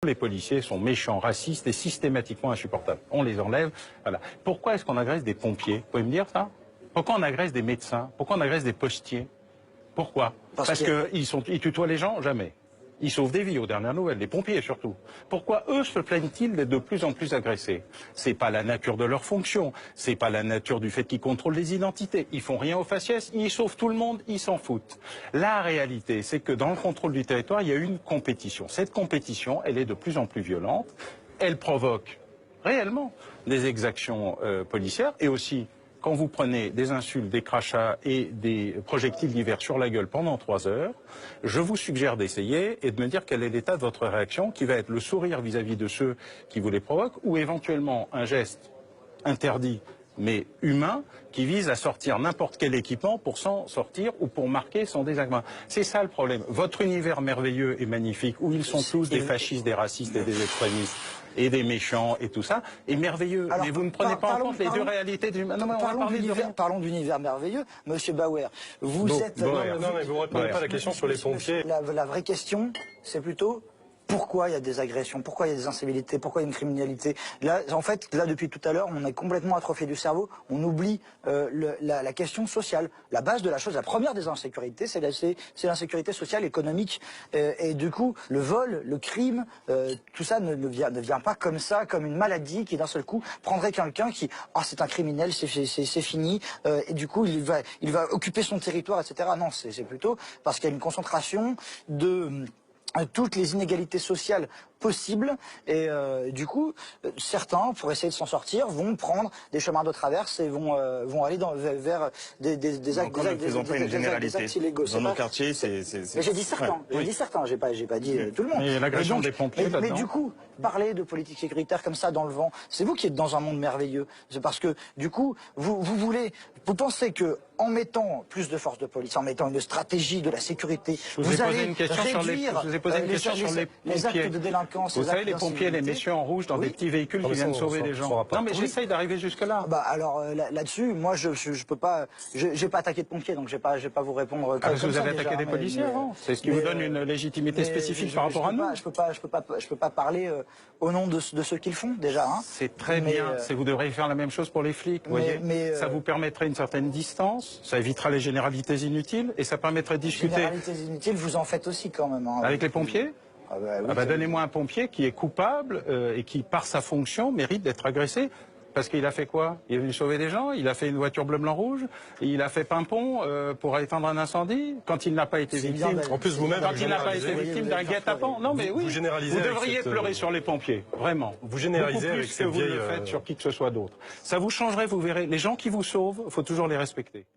les policiers sont méchants, racistes et systématiquement insupportables. On les enlève. Voilà. Pourquoi est-ce qu'on agresse des pompiers? Vous pouvez me dire ça? Pourquoi on agresse des médecins? Pourquoi on agresse des postiers? Pourquoi? Parce qu'ils tutoient les gens? Jamais. Ils sauvent des vies aux dernières nouvelles, les pompiers surtout. Pourquoi eux se plaignent-ils d'être de plus en plus agressés? C'est pas la nature de leur fonction, c'est pas la nature du fait qu'ils contrôlent les identités. Ils font rien aux faciès, ils sauvent tout le monde, ils s'en foutent. La réalité, c'est que dans le contrôle du territoire, il y a une compétition. Cette compétition, elle est de plus en plus violente. Elle provoque réellement des exactions policières et aussi quand vous prenez des insultes, des crachats et des projectiles divers sur la gueule pendant 3 heures, je vous suggère d'essayer et de me dire quel est l'état de votre réaction, qui va être le sourire vis-à-vis de ceux qui vous les provoquent, ou éventuellement un geste interdit mais humain qui vise à sortir n'importe quel équipement pour s'en sortir ou pour marquer son désagrément. C'est ça le problème. Votre univers merveilleux et magnifique, où ils sont tous des fascistes, des racistes et des extrémistes, et des méchants et tout ça, est merveilleux. Alors, mais vous ne prenez pas en compte les deux réalités du... Parlons d'univers merveilleux. Monsieur Bauer, vous êtes... Non, mais vous ne répondez pas à la question sur les pompiers. La vraie question, c'est plutôt... Pourquoi il y a des agressions? Pourquoi il y a des incivilités? Pourquoi il y a une criminalité? Là, en fait, là, depuis tout à l'heure, on est complètement atrophié du cerveau. On oublie la question sociale. La base de la chose, la première des insécurités, c'est l'insécurité sociale, économique. Et du coup, le vol, le crime, tout ça ne vient pas comme ça, comme une maladie qui d'un seul coup prendrait quelqu'un qui, ah, c'est un criminel, c'est fini. Et du coup, il va occuper son territoire, etc. Non, c'est plutôt parce qu'il y a une concentration de toutes les inégalités sociales possibles et du coup certains pour essayer de s'en sortir vont prendre des chemins de traverse et vont aller vers des actes illégaux. Dans nos quartiers, c'est... Mais j'ai dit certains, j'ai pas dit tout le monde. Et l'agression des pompiers mais du coup, parler de politique sécuritaire comme ça dans le vent, c'est vous qui êtes dans un monde merveilleux. C'est parce que du coup, vous pensez que en mettant plus de forces de police, en mettant une stratégie de la sécurité, vous allez réduire les actes de délinquance. Vous savez, les pompiers, les messieurs en rouge dans des petits véhicules qui viennent sauver les gens. Non, mais j'essaye d'arriver jusque-là. Bah alors là-dessus, moi je peux pas, j'ai pas attaqué de pompiers, donc je vais pas vous répondre. Parce que vous avez attaqué des policiers avant. C'est ce qui vous donne une légitimité spécifique par rapport à nous. Je peux pas parler au nom de ceux qui le font déjà. C'est très bien. Vous devriez faire la même chose pour les flics. Ça vous permettrait une certaine distance. Ça évitera les généralités inutiles et ça permettrait de discuter. Les généralités inutiles, vous en faites aussi quand même. Avec les pompiers? Donnez-moi un pompier qui est coupable et qui, par sa fonction, mérite d'être agressé. Parce qu'il a fait quoi? Il est venu sauver des gens, il a fait une voiture bleu-blanc-rouge, il a fait pimpon pour éteindre un incendie quand il n'a pas été victime. En plus, vous-même, quand il n'a pas été victime d'un guet-apens. Non, mais oui, vous devriez pleurer sur les pompiers, vraiment. Vous généralisez avec cette vieille... Vous le faites sur qui que ce soit d'autre. Ça vous changerait, vous verrez. Les gens qui vous sauvent, il faut toujours les respecter.